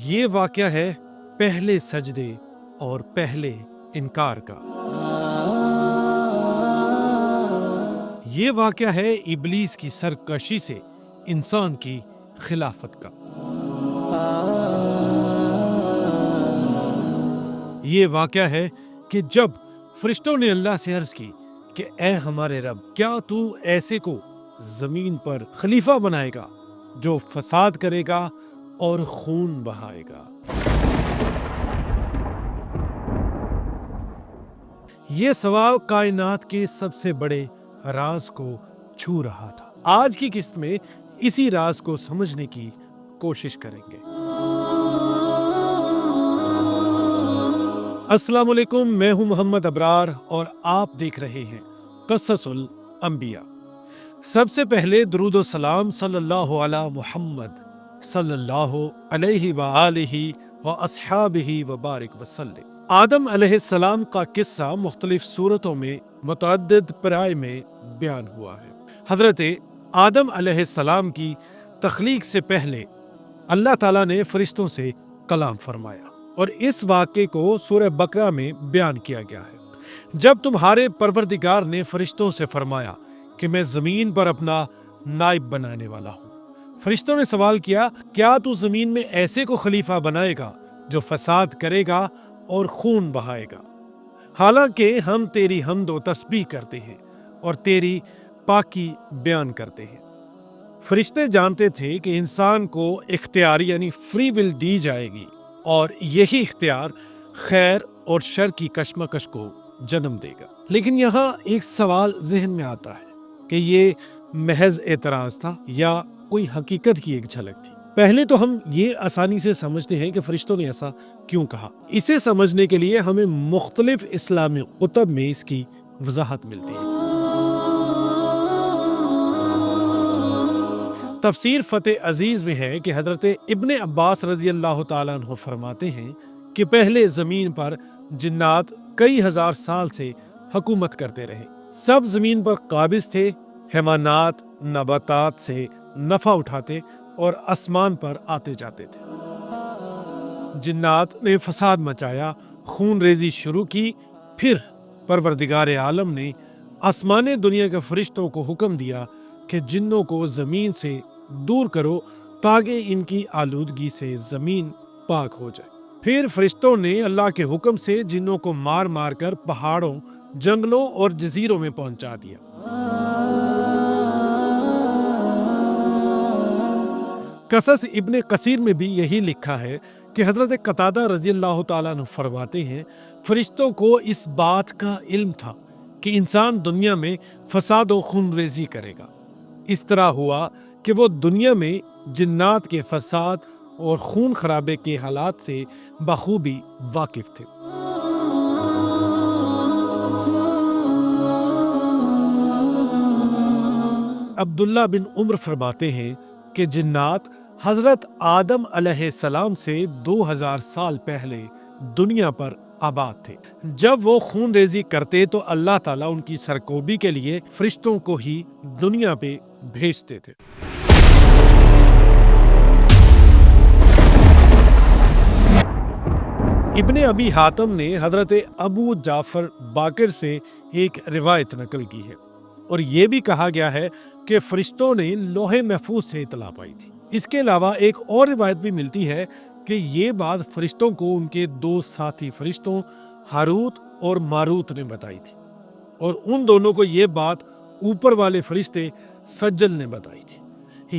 یہ واقعہ ہے پہلے سجدے اور پہلے انکار کا۔ یہ واقعہ ہے ابلیس کی سرکشی سے انسان کی خلافت کا۔ یہ واقعہ ہے کہ جب فرشتوں نے اللہ سے عرض کی کہ اے ہمارے رب، کیا تو ایسے کو زمین پر خلیفہ بنائے گا جو فساد کرے گا اور خون بہائے گا۔ یہ سوال کائنات کے سب سے بڑے راز کو چھو رہا تھا۔ آج کی قسط میں اسی راز کو سمجھنے کی کوشش کریں گے۔ السلام علیکم، میں ہوں محمد ابرار اور آپ دیکھ رہے ہیں قصص الانبیاء۔ سب سے پہلے درود و سلام صلی اللہ علی محمد صلی اللہ علیہ وآلہ واصحابہ وبارک وسلم۔ آدم علیہ السلام کا قصہ مختلف صورتوں میں متعدد پرائے میں بیان ہوا ہے۔ حضرت آدم علیہ السلام کی تخلیق سے پہلے اللہ تعالیٰ نے فرشتوں سے کلام فرمایا اور اس واقعے کو سورہ بقرہ میں بیان کیا گیا ہے۔ جب تمہارے پروردگار نے فرشتوں سے فرمایا کہ میں زمین پر اپنا نائب بنانے والا ہوں، فرشتوں نے سوال کیا، کیا تو زمین میں ایسے کو خلیفہ بنائے گا جو فساد کرے گا اور خون بہائے گا؟ حالانکہ ہم تیری حمد و تسبیح کرتے ہیں اور تیری پاکی بیان کرتے ہیں۔ فرشتے جانتے تھے کہ انسان کو اختیار یعنی فری ول دی جائے گی اور یہی اختیار خیر اور شر کی کشمکش کو جنم دے گا۔ لیکن یہاں ایک سوال ذہن میں آتا ہے کہ یہ محض اعتراض تھا یا کوئی حقیقت کی ایک جھلک تھی؟ پہلے تو ہم یہ آسانی سے سمجھتے ہیں کہ فرشتوں نے ایسا کیوں کہا۔ اسے سمجھنے کے لیے ہمیں مختلف اسلامی کتب میں اس کی وضاحت ملتی ہے۔ تفسیر فتح عزیز میں ہے کہ حضرت ابن عباس رضی اللہ تعالیٰ عنہ فرماتے ہیں کہ پہلے زمین پر جنات کئی ہزار سال سے حکومت کرتے رہے۔ سب زمین پر قابض تھے، حیوانات نباتات سے نفع اٹھاتے اور آسمان پر آتے جاتے تھے۔ جنات نے فساد مچایا، خون ریزی شروع کی، پھر پروردگار عالم نے آسمان دنیا کے فرشتوں کو حکم دیا کہ جنوں کو زمین سے دور کرو تاکہ ان کی آلودگی سے زمین پاک ہو جائے۔ پھر فرشتوں نے اللہ کے حکم سے جنوں کو مار مار کر پہاڑوں، جنگلوں اور جزیروں میں پہنچا دیا۔ قصص ابن کثیر میں بھی یہی لکھا ہے کہ حضرت قتادہ رضی اللہ تعالیٰ عنہ فرماتے ہیں فرشتوں کو اس بات کا علم تھا کہ انسان دنیا میں فساد و خون ریزی کرے گا۔ اس طرح ہوا کہ وہ دنیا میں جنات کے فساد اور خون خرابے کے حالات سے بخوبی واقف تھے۔ عبداللہ بن عمر فرماتے ہیں کہ جنات حضرت آدم علیہ السلام سے 2000 سال پہلے دنیا پر آباد تھے۔ جب وہ خون ریزی کرتے تو اللہ تعالیٰ ان کی سرکوبی کے لیے فرشتوں کو ہی دنیا پہ بھیجتے تھے۔ ابن ابی حاتم نے حضرت ابو جعفر باقر سے ایک روایت نقل کی ہے اور یہ بھی کہا گیا ہے کہ فرشتوں نے لوح محفوظ سے اطلاع پائی تھی۔ اس کے علاوہ ایک اور روایت بھی ملتی ہے کہ یہ بات فرشتوں کو ان کے دو ساتھی فرشتوں ہاروت اور ماروت نے بتائی تھی اور ان دونوں کو یہ بات اوپر والے فرشتے سجل نے بتائی تھی۔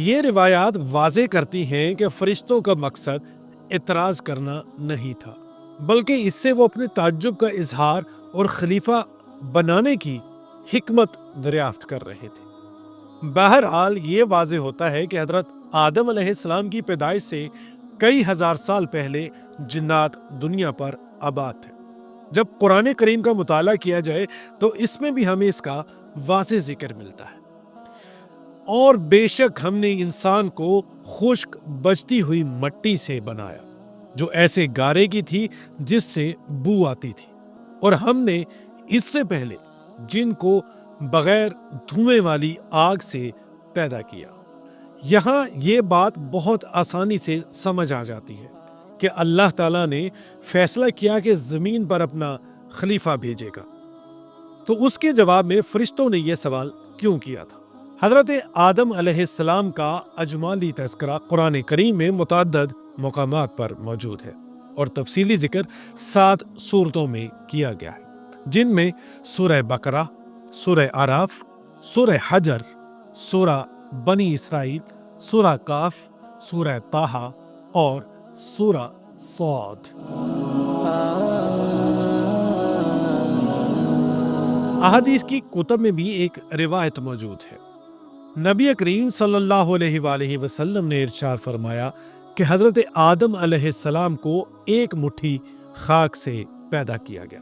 یہ روایات واضح کرتی ہیں کہ فرشتوں کا مقصد اعتراض کرنا نہیں تھا، بلکہ اس سے وہ اپنے تعجب کا اظہار اور خلیفہ بنانے کی حکمت دریافت کر رہے تھے۔ بہرحال یہ واضح ہوتا ہے کہ حضرت آدم علیہ السلام کی پیدائش سے کئی ہزار سال پہلے جنات دنیا پر آباد تھے۔ جب قرآن کریم کا مطالعہ کیا جائے تو اس میں بھی ہمیں اس کا واضح ذکر ملتا ہے۔ اور بے شک ہم نے انسان کو خشک بجتی ہوئی مٹی سے بنایا جو ایسے گارے کی تھی جس سے بو آتی تھی، اور ہم نے اس سے پہلے جن کو بغیر دھوئیں والی آگ سے پیدا کیا۔ یہاں یہ بات بہت آسانی سے سمجھ آ جاتی ہے کہ اللہ تعالیٰ نے فیصلہ کیا کہ زمین پر اپنا خلیفہ بھیجے گا، تو اس کے جواب میں فرشتوں نے یہ سوال کیوں کیا تھا؟ حضرت آدم علیہ السلام کا اجمالی تذکرہ قرآن کریم میں متعدد مقامات پر موجود ہے اور تفصیلی ذکر 7 سورتوں میں کیا گیا ہے، جن میں سورہ بقرہ، سورہ اعراف، سورہ حجر، سورہ بنی اسرائیل، سورہ کاف، سورہ طٰہٰ اور سورہ صاد۔ احادیث کی کتب میں بھی ایک روایت موجود ہے۔ نبی کریم صلی اللہ علیہ وآلہ وسلم نے ارشاد فرمایا کہ حضرت آدم علیہ السلام کو ایک مٹھی خاک سے پیدا کیا گیا۔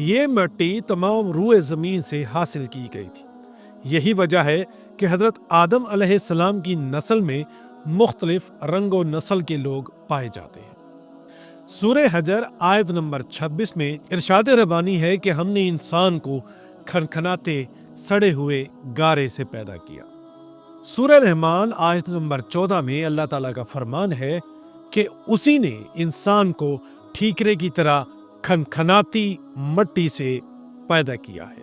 یہ مٹی تمام روئے زمین سے حاصل کی گئی تھی۔ یہی وجہ ہے کہ حضرت آدم علیہ السلام کی نسل میں مختلف رنگ و نسل کے لوگ پائے جاتے ہیں۔ سورہ حجر آیت نمبر 26 میں ارشاد ربانی ہے کہ ہم نے انسان کو کھنکھناتے سڑے ہوئے گارے سے پیدا کیا۔ سورہ رحمان آیت نمبر 14 میں اللہ تعالیٰ کا فرمان ہے کہ اسی نے انسان کو ٹھیکرے کی طرح کھنکھناتی مٹی سے پیدا کیا ہے۔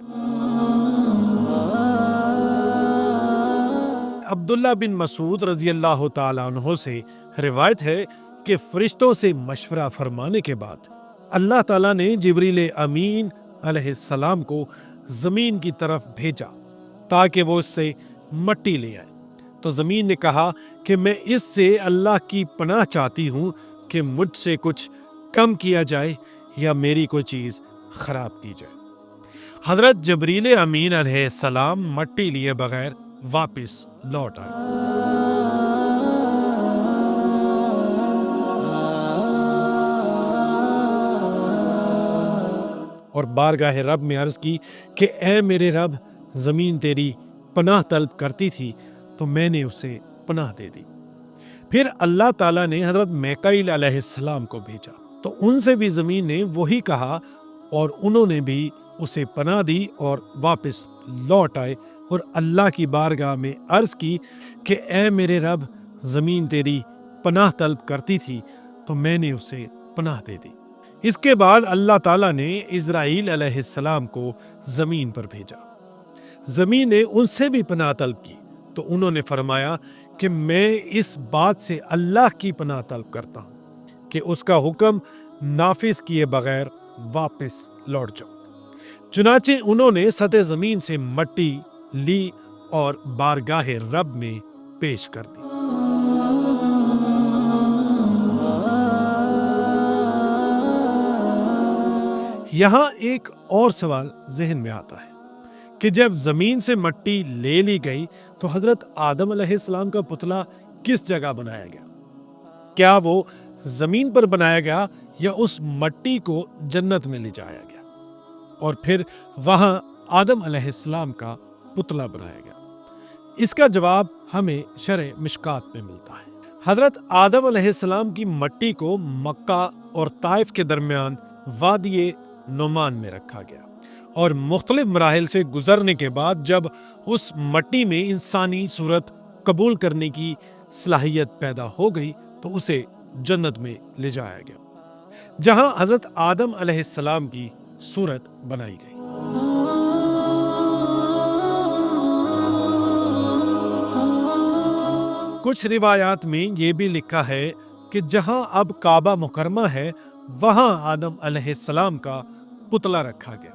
عبداللہ بن مسعود رضی اللہ تعالیٰ عنہ سے روایت ہے کہ فرشتوں سے مشورہ فرمانے کے بعد اللہ تعالیٰ نے جبریل امین علیہ السلام کو زمین کی طرف بھیجا تاکہ وہ اس سے مٹی لے آئے، تو زمین نے کہا کہ میں اس سے اللہ کی پناہ چاہتی ہوں کہ مجھ سے کچھ کم کیا جائے یا میری کوئی چیز خراب کی جائے۔ حضرت جبریل امین علیہ السلام مٹی لیے بغیر واپس لوٹ آئے۔ اور بارگاہ رب میں عرض کی کہ اے میرے رب، زمین تیری پناہ طلب کرتی تھی تو میں نے اسے پناہ دے دی۔ پھر اللہ تعالیٰ نے حضرت میکائیل علیہ السلام کو بھیجا تو ان سے بھی زمین نے وہی کہا اور انہوں نے بھی اسے پناہ دی اور واپس لوٹ آئے اور اللہ کی بارگاہ میں عرض کی کہ اے میرے رب، زمین تیری پناہ طلب کرتی تھی تو میں نے اسے پناہ دے دی۔ اس کے بعد اللہ تعالیٰ نے اسرائیل علیہ السلام کو زمین پر بھیجا۔ زمین نے ان سے بھی پناہ طلب کی تو انہوں نے فرمایا کہ میں اس بات سے اللہ کی پناہ طلب کرتا ہوں کہ اس کا حکم نافذ کیے بغیر واپس لوٹ جاؤ۔ چنانچہ انہوں نے سطح زمین سے مٹی لی اور بارگاہ رب میں پیش کر دی۔ یہاں ایک اور سوال ذہن میں آتا ہے کہ جب زمین سے مٹی لے لی گئی تو حضرت آدم علیہ السلام کا پتلا کس جگہ بنایا گیا؟ کیا وہ زمین پر بنایا گیا یا اس مٹی کو جنت میں لے جایا گیا اور پھر وہاں آدم علیہ السلام کا پتلا بنایا گیا؟ اس کا جواب ہمیں شرح مشکات میں ملتا ہے۔ حضرت آدم علیہ السلام کی مٹی کو مکہ اور طائف کے درمیان وادی نعمان میں رکھا گیا اور مختلف مراحل سے گزرنے کے بعد جب اس مٹی میں انسانی صورت قبول کرنے کی صلاحیت پیدا ہو گئی تو اسے جنت میں لے جایا گیا، جہاں حضرت آدم علیہ السلام کی صورت بنائی گئی۔ کچھ روایات میں یہ بھی لکھا ہے کہ جہاں اب کعبہ مکرمہ ہے وہاں آدم علیہ السلام کا پتلا رکھا گیا۔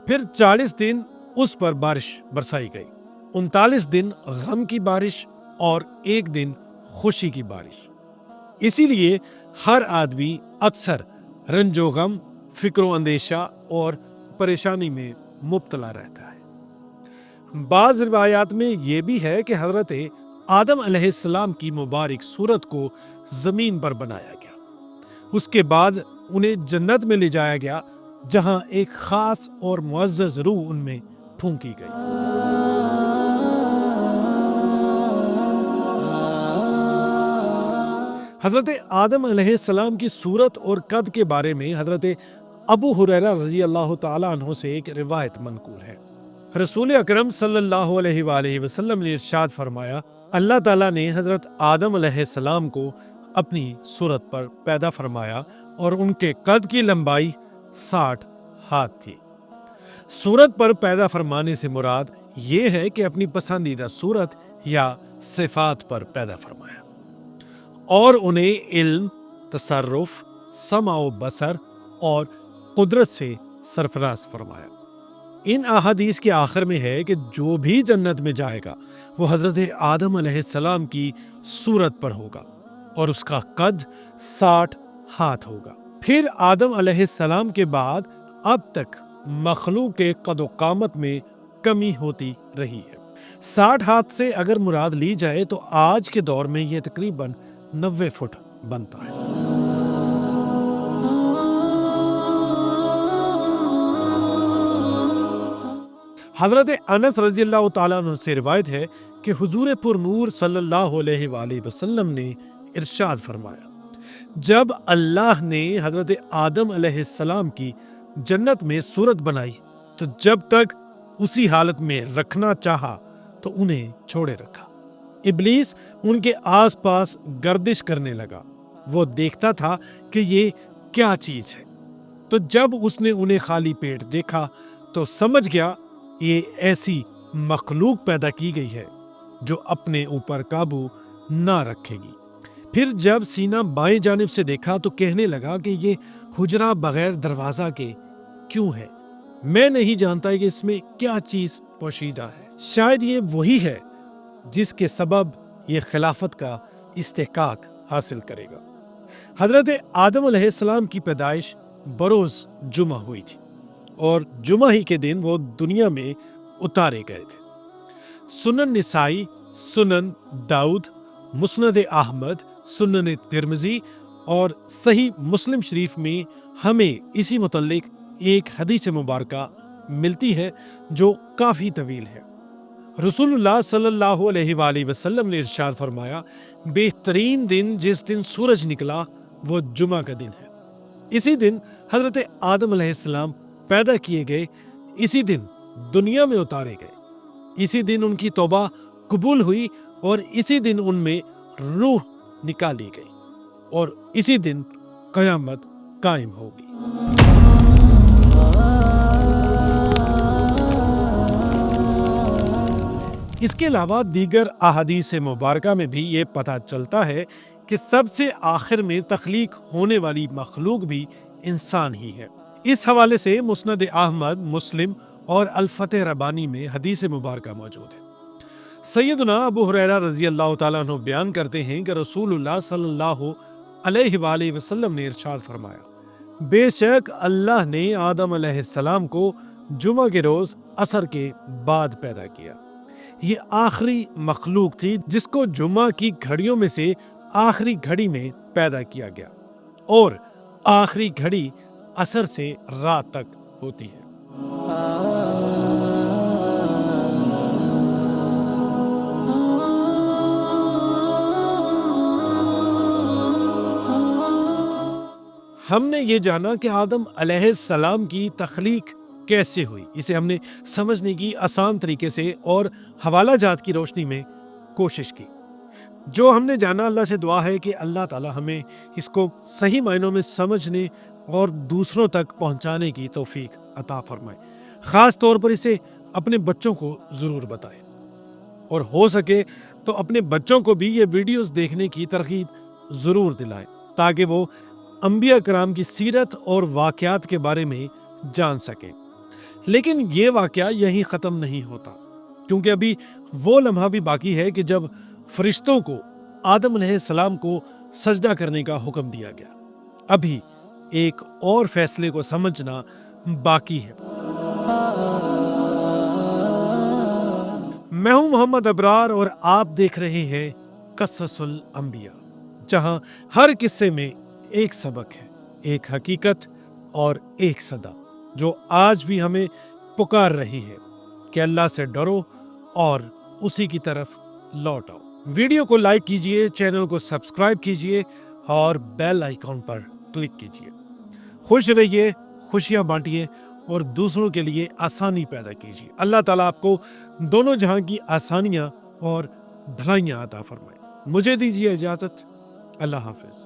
پھر 40 دن اس پر بارش برسائی گئی، 39 دن غم کی بارش اور 1 دن خوشی کی بارش۔ اسی لیے ہر آدمی اکثر رنج و غم، فکر و اندیشہ اور پریشانی میں مبتلا رہتا ہے۔ بعض روایات میں یہ بھی ہے کہ حضرت آدم علیہ السلام کی مبارک صورت کو زمین پر بنایا گیا، اس کے بعد انہیں جنت میں لے جایا گیا جہاں ایک خاص اور معزز روح ان میں پھونکی گئی۔ حضرت آدم علیہ السلام کی صورت اور قد کے بارے میں حضرت ابو ہریرہ رضی اللہ تعالیٰ عنہ سے ایک روایت منقول ہے۔ رسول اکرم صلی اللہ علیہ وآلہ وسلم نے ارشاد فرمایا، اللہ تعالیٰ نے حضرت آدم علیہ السلام کو اپنی صورت پر پیدا فرمایا اور ان کے قد کی لمبائی 60 ہاتھ تھی۔ صورت پر پیدا فرمانے سے مراد یہ ہے کہ اپنی پسندیدہ صورت یا صفات پر پیدا فرمایا اور انہیں علم، تصرف، سمع و بصر اور قدرت سے سرفراز فرمایا۔ ان احادیث کے آخر میں ہے کہ جو بھی جنت میں جائے گا وہ حضرت آدم علیہ السلام کی صورت پر ہوگا اور اس کا قد 60 ہاتھ ہوگا۔ پھر آدم علیہ السلام کے بعد اب تک مخلوق کے قد و قامت میں کمی ہوتی رہی ہے۔ 60 ہاتھ سے اگر مراد لی جائے تو آج کے دور میں یہ تقریباً 90 فٹ بنتا ہے۔ حضرت انس رضی اللہ تعالیٰ عنہ سے روایت ہے کہ حضور پر نور صلی اللہ علیہ وآلہ وسلم نے ارشاد فرمایا، جب اللہ نے حضرت آدم علیہ السلام کی جنت میں صورت بنائی تو جب تک اسی حالت میں رکھنا چاہا تو انہیں چھوڑے رکھا۔ ابلیس ان کے آس پاس گردش کرنے لگا، وہ دیکھتا تھا کہ یہ کیا چیز ہے، تو جب اس نے انہیں خالی پیٹ دیکھا تو سمجھ گیا یہ ایسی مخلوق پیدا کی گئی ہے جو اپنے اوپر قابو نہ رکھے گی۔ پھر جب سینہ بائیں جانب سے دیکھا تو کہنے لگا کہ یہ حجرہ بغیر دروازہ کے کیوں ہے؟ میں نہیں جانتا کہ اس میں کیا چیز پوشیدہ ہے۔ شاید یہ وہی ہے جس کے سبب یہ خلافت کا استحقاق حاصل کرے گا۔ حضرت آدم علیہ السلام کی پیدائش بروز جمعہ ہوئی تھی اور جمعہ ہی کے دن وہ دنیا میں اتارے گئے تھے۔ سنن نسائی، سنن داؤد، مسند احمد، سنن ترمذی اور صحیح مسلم شریف میں ہمیں اسی متعلق ایک حدیث مبارکہ ملتی ہے جو کافی طویل ہے۔ رسول اللہ صلی اللہ علیہ وآلہ وسلم نے ارشاد فرمایا، بہترین دن جس دن سورج نکلا وہ جمعہ کا دن ہے۔ اسی دن حضرت آدم علیہ السلام پیدا کیے گئے، اسی دن دنیا میں اتارے گئے، اسی دن ان کی توبہ قبول ہوئی اور اسی دن ان میں روح نکالی گئی اور اسی دن قیامت قائم ہوگی۔ اس کے علاوہ دیگر احادیث مبارکہ میں بھی یہ پتہ چلتا ہے کہ سب سے آخر میں تخلیق ہونے والی مخلوق بھی انسان ہی ہے۔ اس حوالے سے مسند احمد، مسلم اور الفتح ربانی میں حدیث مبارکہ موجود ہے۔ سیدنا ابو ہریرہ رضی اللہ تعالیٰ عنہ بیان کرتے ہیں کہ رسول اللہ صلی اللہ علیہ وآلہ وسلم نے ارشاد فرمایا، بے شک اللہ نے آدم علیہ السلام کو جمعہ کے روز عصر کے بعد پیدا کیا۔ یہ آخری مخلوق تھی جس کو جمعہ کی گھڑیوں میں سے آخری گھڑی میں پیدا کیا گیا اور آخری گھڑی عصر سے رات تک ہوتی ہے۔ ہم نے یہ جانا کہ آدم علیہ السلام کی تخلیق کیسے ہوئی، اسے ہم نے سمجھنے کی آسان طریقے سے اور حوالہ جات کی روشنی میں کوشش کی۔ جو ہم نے جانا، اللہ سے دعا ہے کہ اللہ تعالی ہمیں اس کو صحیح معنوں میں سمجھنے اور دوسروں تک پہنچانے کی توفیق عطا فرمائے۔ خاص طور پر اسے اپنے بچوں کو ضرور بتائیں اور ہو سکے تو اپنے بچوں کو بھی یہ ویڈیوز دیکھنے کی ترغیب ضرور دلائیں تاکہ وہ انبیاء کرام کی سیرت اور واقعات کے بارے میں جان سکیں۔ لیکن یہ واقعہ یہیں ختم نہیں ہوتا، کیونکہ ابھی وہ لمحہ بھی باقی ہے کہ جب فرشتوں کو آدم علیہ السلام کو سجدہ کرنے کا حکم دیا گیا۔ ابھی ایک اور فیصلے کو سمجھنا باقی ہے۔ میں ہوں محمد ابرار اور آپ دیکھ رہے ہیں قصص الانبیاء، جہاں ہر قصے میں ایک سبق ہے، ایک حقیقت اور ایک صدا جو آج بھی ہمیں پکار رہی ہے کہ اللہ سے ڈرو اور اسی کی طرف لوٹ آؤ۔ ویڈیو کو لائک کیجئے، چینل کو سبسکرائب کیجئے اور بیل آئیکن پر کلک کیجئے۔ خوش رہیے، خوشیاں بانٹیے اور دوسروں کے لیے آسانی پیدا کیجئے۔ اللہ تعالیٰ آپ کو دونوں جہاں کی آسانیاں اور بھلائیاں عطا فرمائے۔ مجھے دیجیے اجازت، اللہ حافظ.